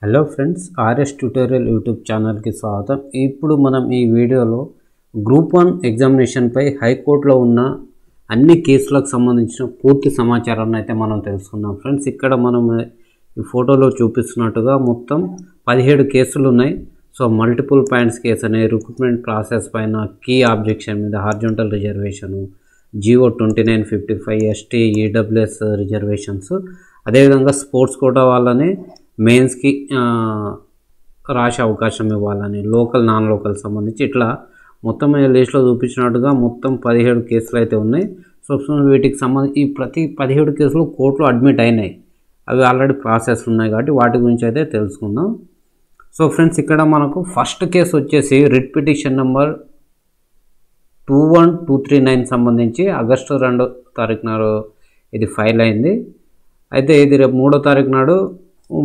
Hello friends, RS tutorial YouTube ఛానల్కి స్వాగతం. ఇప్పుడు మనం ఈ వీడియోలో గ్రూప్ 1 ఎగ్జామినేషన్పై హైకోర్టులో ఉన్న అన్ని కేసులకు సంబంధించిన పూర్తి సమాచారాన్ని అయితే మనం తెలుసుకుందాం. ఫ్రెండ్స్, ఇక్కడ మనం ఈ ఫోటోలో చూపిస్తున్నట్టుగా మొత్తం 17 కేసులు ఉన్నాయి. సో మల్టిపుల్ పాయింట్స్ కేసు అనే రిక్రూట్మెంట్ ప్రాసెస్ పైన, కీ ఆబ్జెక్షన్ మీద, horizontal reservation, GO 2955, ST, EWS reservations, అదేవిధంగా స్పోర్ట్స్ కోటా వాళ్ళని మెయిన్స్కి రాసే అవకాశం ఇవ్వాలని, లోకల్ నాన్ లోకల్ సంబంధించి ఇట్లా మొత్తం లిస్ట్లో చూపించినట్టుగా మొత్తం 17 కేసులు అయితే ఉన్నాయి. సో వీటికి సంబంధించి ఈ ప్రతి 17 కేసులు కోర్టులో అడ్మిట్ అయినాయి. అవి ఆల్రెడీ ప్రాసెస్ ఉన్నాయి కాబట్టి వాటి గురించి అయితే తెలుసుకుందాం. సో ఫ్రెండ్స్, ఇక్కడ మనకు ఫస్ట్ కేసు వచ్చేసి రిట్ పిటిషన్ నెంబర్ 21239 సంబంధించి ఆగస్టు 2వ తారీఖు నాడు ఇది ఫైల్ అయింది. అయితే ఇది రేపు 3వ తారీఖు నాడు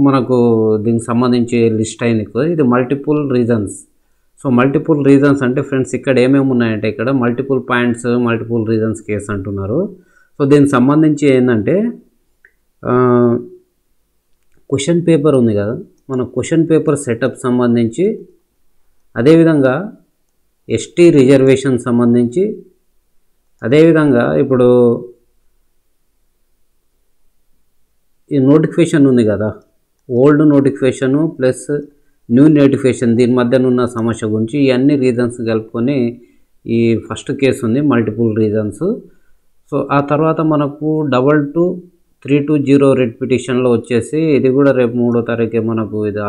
మనకు దీనికి సంబంధించి లిస్ట్ అయింది. ఇది multiple reasons. So multiple reasons అంటే ఫ్రెండ్స్ ఇక్కడ ఏమేమి ఉన్నాయంటే, ఇక్కడ multiple points, multiple reasons case అంటున్నారు. సో దీనికి సంబంధించి ఏంటంటే క్వశ్చన్ పేపర్ ఉంది కదా, మన క్వశ్చన్ పేపర్ సెటప్ సంబంధించి, అదేవిధంగా ఎస్టీ రిజర్వేషన్ సంబంధించి, అదేవిధంగా ఇప్పుడు ఈ నోటిఫికేషన్ ఉంది కదా, old notification plus new notification, దీని మధ్యన ఉన్న సమస్య గురించి ఈ అన్ని రీజన్స్ కలుపుకొని ఈ ఫస్ట్ కేసు ఉంది మల్టిపుల్ రీజన్స్. సో ఆ తర్వాత మనకు 22320 రిట్ పిటిషన్లో వచ్చేసి ఇది కూడా రేపు 3వ తారీఖే మనకు ఇది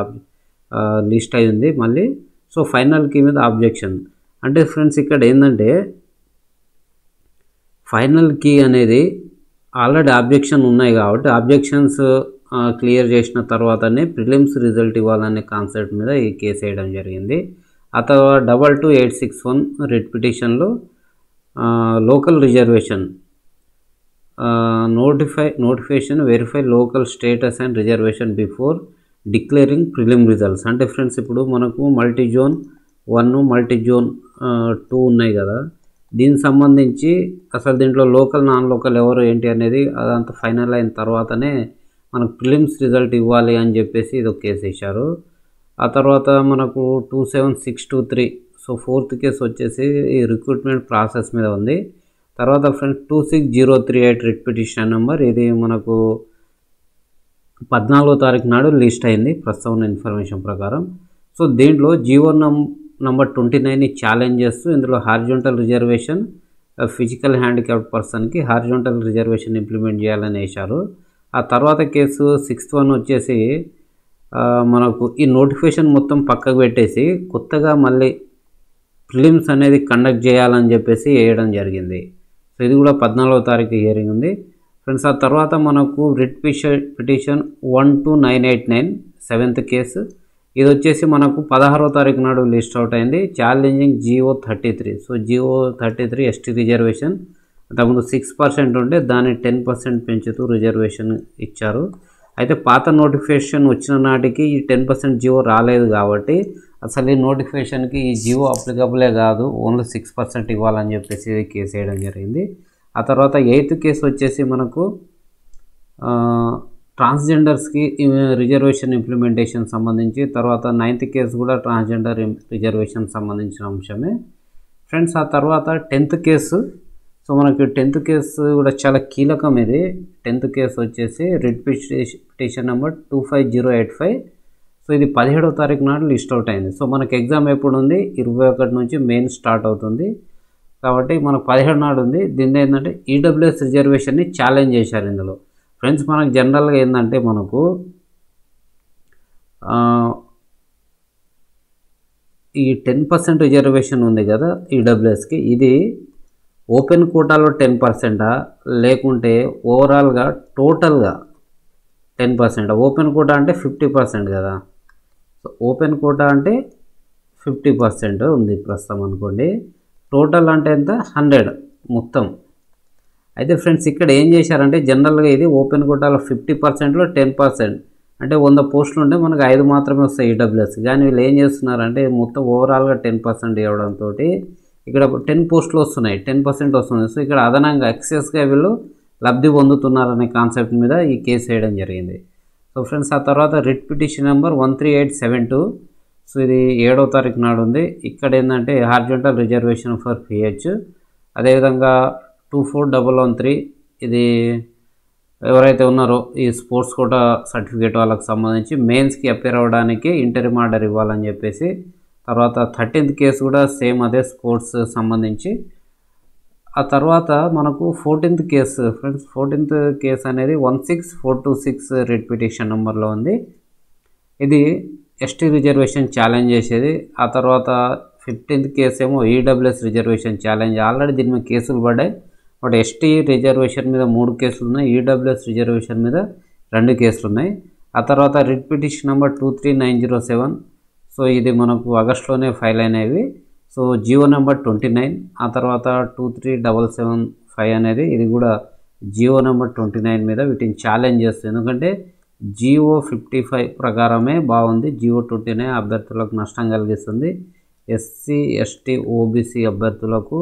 లిస్ట్ అయింది మళ్ళీ. సో ఫైనల్ కీ మీద ఆబ్జెక్షన్ అంటే ఫ్రెండ్స్ ఇక్కడ ఏంటంటే, ఫైనల్ కీ అనేది ఆల్రెడీ ఆబ్జెక్షన్ ఉన్నాయి కాబట్టి ఆబ్జెక్షన్స్ క్లియర్ చేసిన తర్వాతనే ప్రిలిమ్స్ రిజల్ట్ ఇవ్వాలనే కాన్సెప్ట్ మీద ఈ కేసు వేయడం జరిగింది. ఆ తర్వాత 22861 రిట్ పిటిషన్లో local reservation notification verify local status and reservation before declaring prelim results. అంటే ఫ్రెండ్స్ ఇప్పుడు మనకు మల్టీ జోన్ 1, మల్టీ జోన్ 2 ఉన్నాయి కదా, దీనికి సంబంధించి అసలు దీంట్లో లోకల్ నాన్ లోకల్ ఎవరు ఏంటి అనేది అదంతా ఫైనల్ అయిన తర్వాతనే మనకు ప్రిలిమ్స్ రిజల్ట్ ఇవ్వాలి అని చెప్పేసి ఇది ఒక కేసు వేశారు. ఆ తర్వాత మనకు 27623, సో 4th కేసు వచ్చేసి ఈ రిక్రూట్మెంట్ ప్రాసెస్ మీద ఉంది. తర్వాత ఫ్రెండ్స్ 26038 రిట్ పిటిషన్ నెంబర్, ఇది మనకు 14వ తారీఖు నాడు లిస్ట్ అయింది ప్రస్తుతం ఉన్న ఇన్ఫర్మేషన్ ప్రకారం. సో దీంట్లో జియో నంబర్ 29ని ఛాలెంజ్ చేస్తూ ఇందులో హారిజాంటల్ రిజర్వేషన్, ఫిజికల్ హ్యాండిక్యాప్డ్ పర్సన్కి హారిజాంటల్ రిజర్వేషన్ ఇంప్లిమెంట్ చేయాలని వేశారు. ఆ తర్వాత కేసు 6th వన్ వచ్చేసి మనకు ఈ నోటిఫికేషన్ మొత్తం పక్కకు పెట్టేసి కొత్తగా మళ్ళీ ప్రిలిమ్స్ అనేది కండక్ట్ చేయాలని చెప్పేసి వేయడం జరిగింది. సో ఇది కూడా 14వ తారీఖు హియరింగ్ ఉంది ఫ్రెండ్స్. ఆ తర్వాత మనకు రిట్ పిటిషన్ 12989 7th కేసు, ఇది వచ్చేసి మనకు 16వ తారీఖు నాడు లిస్ట్ అవుట్ అయింది, challenging GO 33. So GO 33 ST reservation అంతకుముందు 6% ఉంటే దాన్ని 10% పెంచుతూ రిజర్వేషన్ ఇచ్చారు. అయితే పాత నోటిఫికేషన్ వచ్చిన నాటికి ఈ 10% జియో రాలేదు కాబట్టి అసలు ఈ నోటిఫికేషన్కి ఈ జియో అప్లికబులే కాదు, ఓన్లీ 6% ఇవ్వాలని చెప్పేసి కేసు వేయడం జరిగింది. ఆ తర్వాత 8th కేసు వచ్చేసి మనకు ట్రాన్స్జెండర్స్కి రిజర్వేషన్ ఇంప్లిమెంటేషన్ సంబంధించి, తర్వాత 9th కేసు కూడా ట్రాన్స్జెండర్ రిజర్వేషన్ సంబంధించిన అంశమే ఫ్రెండ్స్. ఆ తర్వాత 10th కేసు, సో మనకి 10th కేసు కూడా చాలా కీలకం. ఇది 10th కేసు వచ్చేసి రిట్ పిటిషన్ నెంబర్ 25085. సో ఇది 17వ తారీఖు నాడు లిస్ట్ అవుట్ అయింది. సో మనకి ఎగ్జామ్ ఎప్పుడు ఉంది, 21 నుంచి మెయిన్ స్టార్ట్ అవుతుంది కాబట్టి మనకు 17 నాడు ఉంది. దీని ఏంటంటే ఈడబ్ల్యూఎస్ రిజర్వేషన్ని ఛాలెంజ్ చేశారు ఇందులో ఫ్రెండ్స్. మనకు జనరల్గా ఏంటంటే మనకు ఈ 10% రిజర్వేషన్ ఉంది కదా ఈడబ్ల్యూఎస్కి, ఇది ఓపెన్ కోటాలో 10%, లేకుంటే ఓవరాల్గా టోటల్గా 10%. ఓపెన్ కోటా అంటే 50% కదా, సో ఓపెన్ కోటా అంటే 50% ఉంది ప్రస్తుతం అనుకోండి, టోటల్ అంటే ఎంత 100 మొత్తం. అయితే ఫ్రెండ్స్ ఇక్కడ ఏం చేశారంటే, జనరల్గా ఇది ఓపెన్ కోటాలో 50%లో 10% అంటే 100 పోస్టులు ఉంటే మనకు 5 మాత్రమే వస్తాయి ఈడబ్ల్యూఎస్. కానీ వీళ్ళు ఏం చేస్తున్నారంటే మొత్తం ఓవరాల్గా 10% ఇవ్వడంతో ఇక్కడ 10 పోస్టులు వస్తున్నాయి, 10% వస్తుంది. సో ఇక్కడ అదనంగా ఎక్సెస్గా వీళ్ళు లబ్ధి పొందుతున్నారనే కాన్సెప్ట్ మీద ఈ కేసు వేయడం జరిగింది. సో సో ఫ్రెండ్స్ ఆ తర్వాత రిట్ పిటిషన్ నెంబర్ 13872. సో ఇది 7వ తారీఖు నాడు ఉంది. ఇక్కడ ఏంటంటే హారిజాంటల్ రిజర్వేషన్ ఫర్ పిహెచ్. అదేవిధంగా 24113 ఇది ఎవరైతే ఉన్నారో ఈ స్పోర్ట్స్ కోటా సర్టిఫికేట్ వాళ్ళకి సంబంధించి మెయిన్స్కి అపేర్ అవ్వడానికి ఇంటరిమ్ ఆర్డర్ ఇవ్వాలని చెప్పేసి. తర్వాత 13th కేసు కూడా సేమ్ అదే స్పోర్ట్స్ సంబంధించి. ఆ తర్వాత మనకు 14th case friends, 14th case అనేది 16426 రిట్ పిటిషన్ నెంబర్లో ఉంది. ఇది ఎస్టీ రిజర్వేషన్ ఛాలెంజ్ చేసేది. ఆ తర్వాత 15th కేసు ఏమో ఈడబ్ల్యూఎస్ రిజర్వేషన్ ఛాలెంజ్. ఆల్రెడీ దీని మీద కేసులు పడ్డాయి. బట్ ఎస్టీ రిజర్వేషన్ మీద 3 కేసులు ఉన్నాయి, ఈడబ్ల్యూఎస్ రిజర్వేషన్ మీద 2 కేసులు ఉన్నాయి. ఆ తర్వాత రిట్ పిటిషన్ నెంబర్ 23907. సో ఇది మనకు ఆగస్టులోనే ఫైల్ అయినవి. So GO number 29. ఆ తర్వాత 23775 అనేది ఇది కూడా జియో నెంబర్ 29 మీద వీటిని ఛాలెంజ్ చేస్తుంది. ఎందుకంటే జియో 55 ప్రకారమే బాగుంది, జియో 29 అభ్యర్థులకు నష్టం కలిగిస్తుంది. ఎస్సీ ఎస్టీ ఓబీసీ అభ్యర్థులకు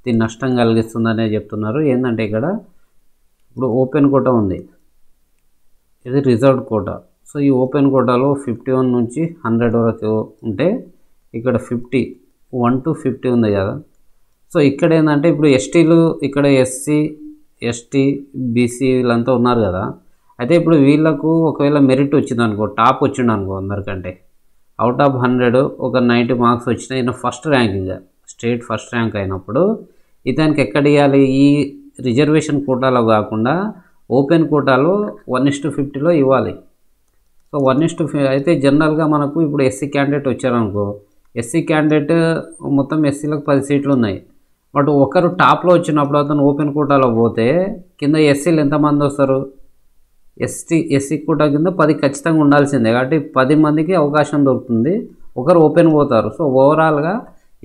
దీని నష్టం కలిగిస్తుందనే చెప్తున్నారు. ఏంటంటే ఇక్కడ ఇప్పుడు ఓపెన్ కోటా ఉంది, ఇది రిజర్వ్డ్ కోటా. సో ఈ ఓపెన్ కోటాలో 51 నుంచి 100 వరకు ఉంటే ఇక్కడ 1 to 50 ఉంది కదా. సో ఇక్కడ ఏంటంటే ఇప్పుడు ఎస్టీలు, ఇక్కడ ఎస్సీ ఎస్టీ బీసీ వీళ్ళంతా ఉన్నారు కదా. అయితే ఇప్పుడు వీళ్ళకు ఒకవేళ మెరిట్ వచ్చిందనుకో, టాప్ వచ్చిందనుకో, అందరికంటే అవుట్ ఆఫ్ 100 ఒక 90 మార్క్స్ వచ్చినాయి, ఈయన first ranking state first rank అయినప్పుడు ఇతనికి ఎక్కడ ఇవ్వాలి? ఈ రిజర్వేషన్ కోటాలో కాకుండా ఓపెన్ కోటాలో 1:50లో ఇవ్వాలి. సో 1:50 అయితే జనరల్గా మనకు ఇప్పుడు ఎస్సీ క్యాండిడేట్ వచ్చారనుకో, ఎస్సీ క్యాండిడేట్ మొత్తం ఎస్సీలకు 10 సీట్లు ఉన్నాయి. బట్ ఒకరు టాప్లో వచ్చినప్పుడు అతను ఓపెన్ కోటాలో పోతే కింద ఎస్సీలు ఎంతమంది వస్తారు? ఎస్సీ కోటా కింద 10 ఖచ్చితంగా ఉండాల్సిందే. కాబట్టి 10 మందికి అవకాశం దొరుకుతుంది, ఒకరు ఓపెన్ పోతారు. సో ఓవరాల్గా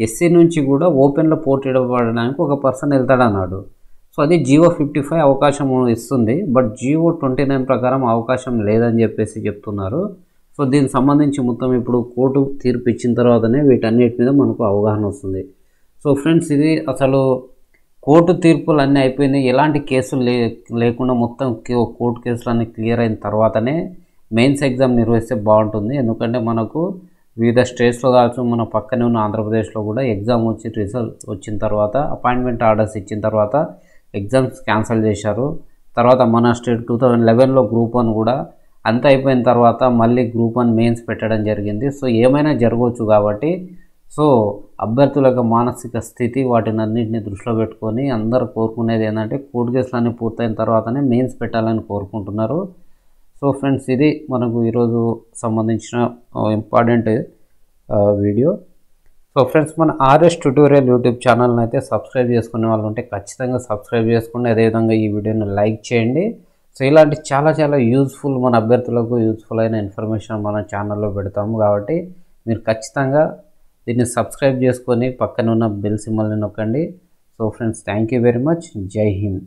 ఎస్సీ నుంచి కూడా ఓపెన్లో పోటీపడడానికి ఒక పర్సన్ వెళ్తాడన్నాడు. సో అది జియో 55 అవకాశం ఇస్తుంది. బట్ జియో 29 ప్రకారం అవకాశం లేదని చెప్పేసి చెప్తున్నారు. సో దీనికి సంబంధించి మొత్తం ఇప్పుడు కోర్టు తీర్పు ఇచ్చిన తర్వాతనే వీటన్నిటి మీద మనకు అవగాహన వస్తుంది. సో ఫ్రెండ్స్ ఇది అసలు కోర్టు తీర్పులు అన్నీ అయిపోయినాయి, ఎలాంటి కేసులు లేకుండా మొత్తం కోర్టు కేసులు అన్నీ క్లియర్ అయిన తర్వాతనే మెయిన్స్ ఎగ్జామ్ నిర్వహిస్తే బాగుంటుంది. ఎందుకంటే మనకు వివిధ స్టేట్స్లో కావచ్చు, మన పక్కనే ఉన్న ఆంధ్రప్రదేశ్లో కూడా ఎగ్జామ్ వచ్చి రిజల్ట్ వచ్చిన తర్వాత అపాయింట్మెంట్ ఆర్డర్స్ ఇచ్చిన తర్వాత ఎగ్జామ్స్ క్యాన్సిల్ చేశారు. తర్వాత మన స్టేట్ 2011లో గ్రూప్ 1 కూడా అంత అయిపోయిన తర్వాత మళ్ళీ గ్రూప్ 1 మెయిన్స్ పెట్టడం జరిగింది. సో ఏమైనా జరగవచ్చు కాబట్టి సో అభ్యర్థుల మానసిక స్థితి వాటిని అన్నింటినీ దృష్టిలో పెట్టుకొని అందరూ కోరుకునేది ఏంటంటే కోర్టు కేసులన్నీ పూర్తయిన తర్వాతనే మెయిన్స్ పెట్టాలని కోరుకుంటున్నారు. సో ఫ్రెండ్స్ ఇది మనకు ఈరోజు సంబంధించిన ఇంపార్టెంట్ వీడియో. సో ఫ్రెండ్స్ మన ఆర్ఎస్ ట్యూటోరియల్ యూట్యూబ్ ఛానల్ని అయితే సబ్స్క్రైబ్ చేసుకునే వాళ్ళు ఉంటే ఖచ్చితంగా సబ్స్క్రైబ్ చేసుకోండి. అదేవిధంగా ఈ వీడియోని లైక్ చేయండి. సో ఇలాంటి చాలా చాలా యూజ్ఫుల్, మన అభ్యర్థులకు యూజ్ఫుల్ అయిన ఇన్ఫర్మేషన్ మన ఛానల్లో పెడతాము. కాబట్టి మీరు ఖచ్చితంగా దీన్ని సబ్స్క్రైబ్ చేసుకొని పక్కన ఉన్న బెల్ సింబల్ని నొక్కండి. So friends thank you very much. జై హింద్.